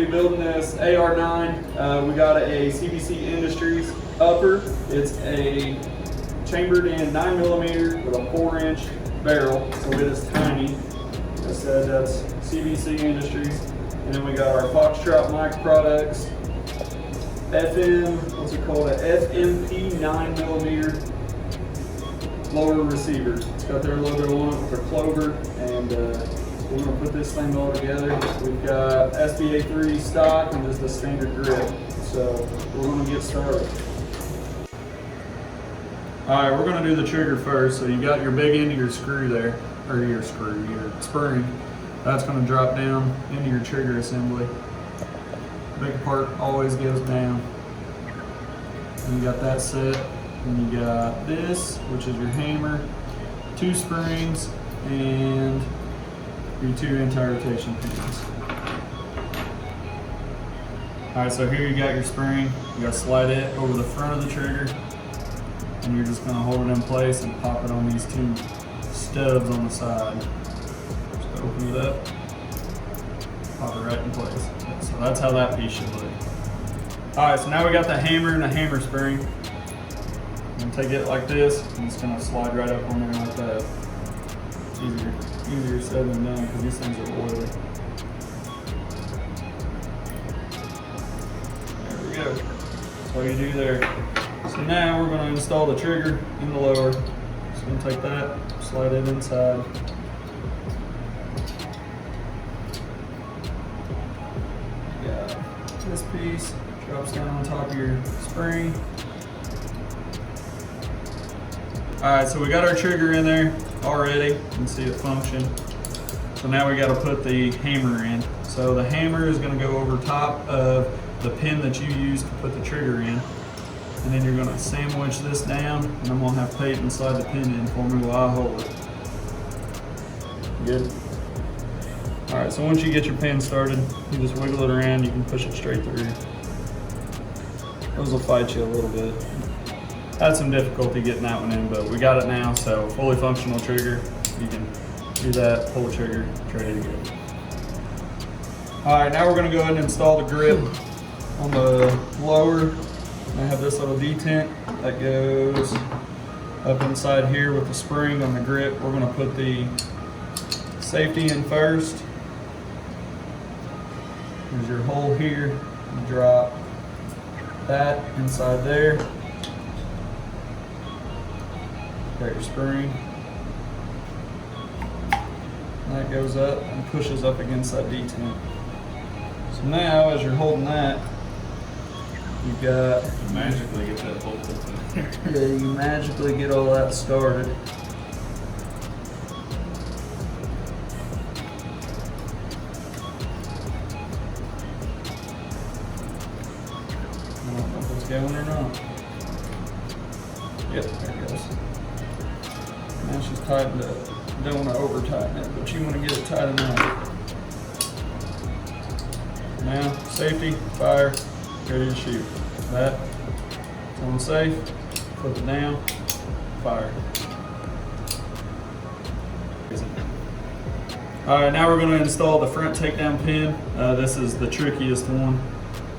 be building this AR9. We got a CBC Industries upper. It's a chambered in 9mm with a 4-inch barrel, so it is tiny. Like I said, that's CBC Industries. And then we got our Foxtrot Mike products. What's it called? A FMP 9mm lower receiver. It's got their logo on it with their clover, and we're going to put this thing all together. We've got SBA3 stock and just a standard grip. So we're going to get started. Alright, we're going to do the trigger first. So you got your big end of your screw there, or your spring. That's going to drop down into your trigger assembly. The big part always goes down. And you got that set. And you got this, which is your hammer, 2 springs, and your 2 anti-rotation pins. Alright, so here you got your spring. You got to slide it over the front of the trigger, and you're just going to hold it in place and pop it on these 2 stubs on the side. Just open it up, pop it right in place. So that's how that piece should look. Alright, so now we got the hammer and the hammer spring. I'm gonna take it like this, and it's gonna slide right up on there like that. It's easier said than done because these things are oily. There we go. That's all you do there. So now we're gonna install the trigger in the lower. Just gonna take that, slide it inside. You got this piece, drops down on top of your spring. Alright, so we got our trigger in there already. You can see it function. So now we got to put the hammer in. So the hammer is going to go over top of the pin that you use to put the trigger in. And then you're going to sandwich this down, and I'm going to have Peyton slide the pin in for me while I hold it. Good? Alright, so once you get your pin started, you just wiggle it around, you can push it straight through. Those will fight you a little bit. Had some difficulty getting that one in, but we got it now, so fully functional trigger. You can do that, pull the trigger, ready to go. Alright, now we're going to go ahead and install the grip on the lower. I have this little detent that goes up inside here with the spring on the grip. We're going to put the safety in first. There's your hole here. You drop that inside there. Got your spring. And that goes up and pushes up against that detent. So now, as you're holding that, you've got... You magically get that bolt open. Yeah, you magically get all that started. I don't know if it's going or not. Yep, there it goes. Now she's tightened up. You don't want to over tighten it, but you want to get it tight enough. Now, safety, fire, ready to shoot. That, it's on safe, flip it down, fire. Alright, now we're going to install the front takedown pin. This is the trickiest one.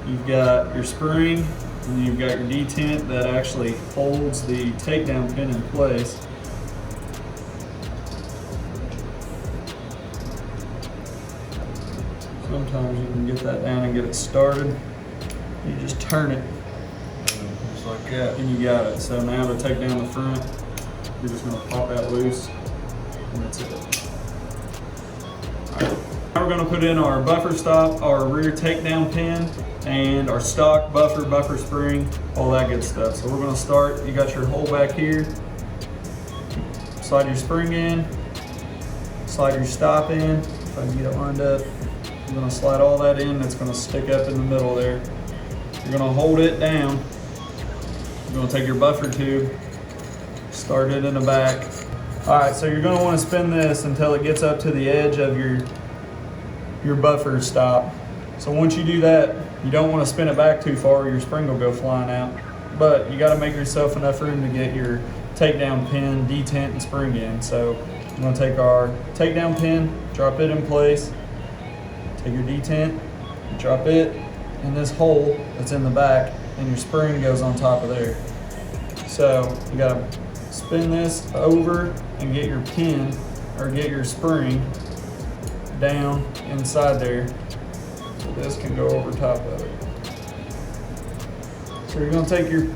You've got your spring, and you've got your detent that actually holds the takedown pin in place. Sometimes you can get that down and get it started. You just turn it, just like that, and you got it. So now to take down the front, you're just going to pop that loose, and that's it. All right. Now we're going to put in our buffer stop, our rear takedown pin, and our stock buffer spring, all that good stuff. So we're going to start. You got your hole back here. Slide your spring in. Slide your stop in. If I can get it lined up. I'm going to slide all that in. It's going to stick up in the middle there. You're going to hold it down. You're going to take your buffer tube, start it in the back. All right, so you're going to want to spin this until it gets up to the edge of your buffer stop. So once you do that, you don't want to spin it back too far or your spring will go flying out. But you got to make yourself enough room to get your takedown pin, detent, and spring in. So I'm going to take our takedown pin, drop it in place, take your detent, You drop it in this hole that's in the back, and your spring goes on top of there. So you gotta spin this over and get your pin, or get your spring down inside there, so this can go over top of it. So you're gonna take your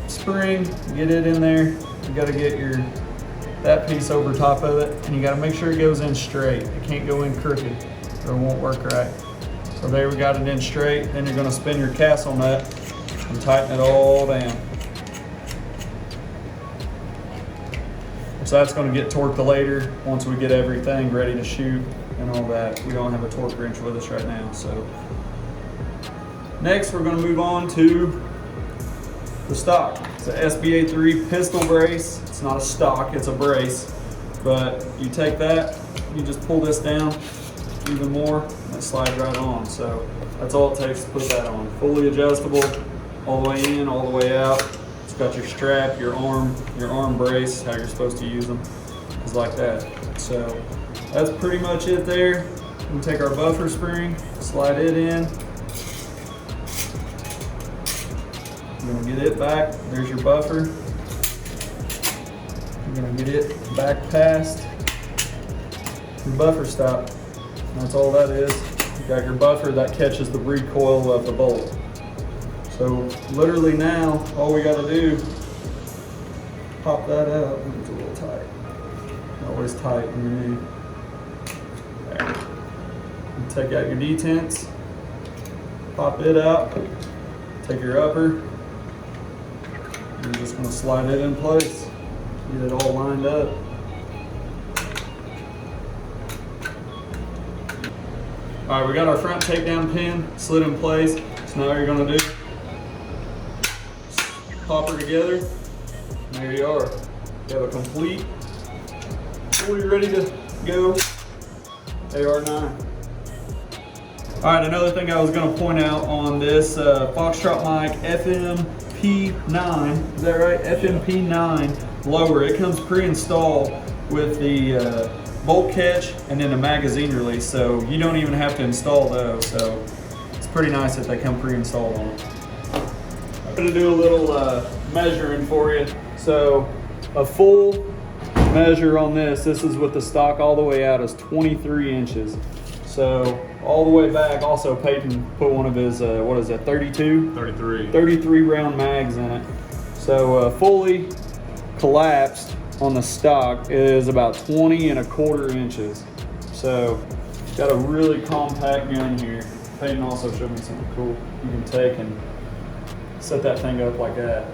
spring, get it in there. You gotta get that piece over top of it, and you gotta make sure it goes in straight. It can't go in crooked or it won't work right. So there, we got it in straight. Then you're gonna spin your castle nut and tighten it all down. So that's gonna get torqued later once we get everything ready to shoot and all that. We don't have a torque wrench with us right now. So next we're gonna move on to the stock. It's a SBA3 pistol brace. It's not a stock, it's a brace. But you take that, you just pull this down even more, and it slides right on. So that's all it takes to put that on. Fully adjustable, all the way in, all the way out. It's got your strap, your arm brace, how you're supposed to use them, is like that. So that's pretty much it there. We take our buffer spring, slide it in. You're gonna get it back. There's your buffer. You're gonna get it back past your buffer stop. That's all that is. You got your buffer that catches the recoil of the bolt. So literally now, all we gotta do, pop that out. It's a little tight. Always tight when you need. There. You take out your detents, pop it out, take your upper. You're just gonna slide it in place, get it all lined up. All right, we got our front takedown pin slid in place. So now what you're gonna do, pop her together, and there you are. You have a complete, fully ready to go AR9. All right, another thing I was gonna point out on this Foxtrot Mike FMP9, is that right? FMP9 lower. It comes pre-installed with the bolt catch and then a magazine release, so you don't even have to install those. So it's pretty nice that they come pre-installed on it. I'm gonna do a little measuring for you. So a full measure on this is with the stock all the way out, is 23 inches. So all the way back, also Peyton put one of his, what is that, 32? 33 round mags in it. So fully collapsed on the stock is about 20¼ inches. So got a really compact gun here. Peyton also showed me something cool you can take and set that thing up like that.